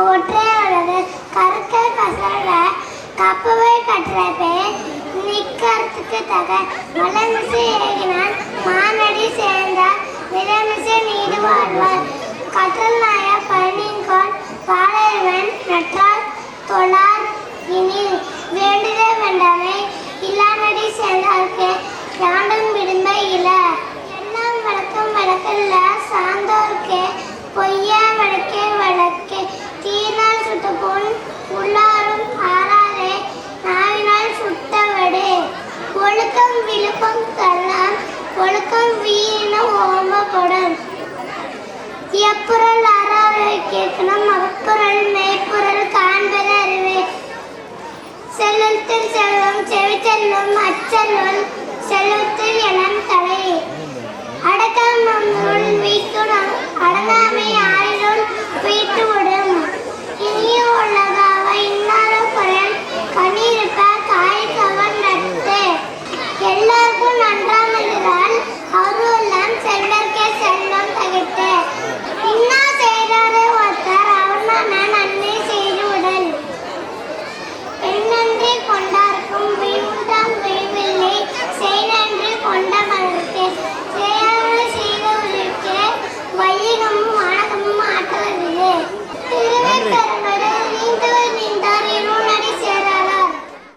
ஒற்றே உலகு கற்க கசட கப்பவை கற்றபே நிக்கறதுக்கு தக மலமிசை ஏகினான் மானடி சேர்ந்தார் விலமிசை நீடு வாழ்வார் கற்றல் நாய பழனின்கோள் பாலவன் நற்றால் தொழார் இனி வேண்டுதே வேண்டாமே இல்லானடி சேர்ந்தார்க்கு யாண்டும் விடும்ப இல எல்லாம் வழக்கம் வழக்கல்ல சார்ந்தோர்க்கே பொய்யா வழக்கே வழக்கே தீனால் சுட்ட பொன் உள்ளாரும் ஆறாதே நாவினால் சுட்டவடே ஒழுக்கம் விழுப்பம் தரலாம் ஒழுக்கம் வீண ஓமப்படும் எப்புறல் அறாவை கேட்கணும் அப்புறல் மெய்ப்புறல் காண்பது அறிவே செல்வத்தில் செல்வம் செவிச்செல்வம் அச்செல்வம் செல்வத்தில் எனம் தலை அடக்காமல் வீக்குணம் அடங்காமை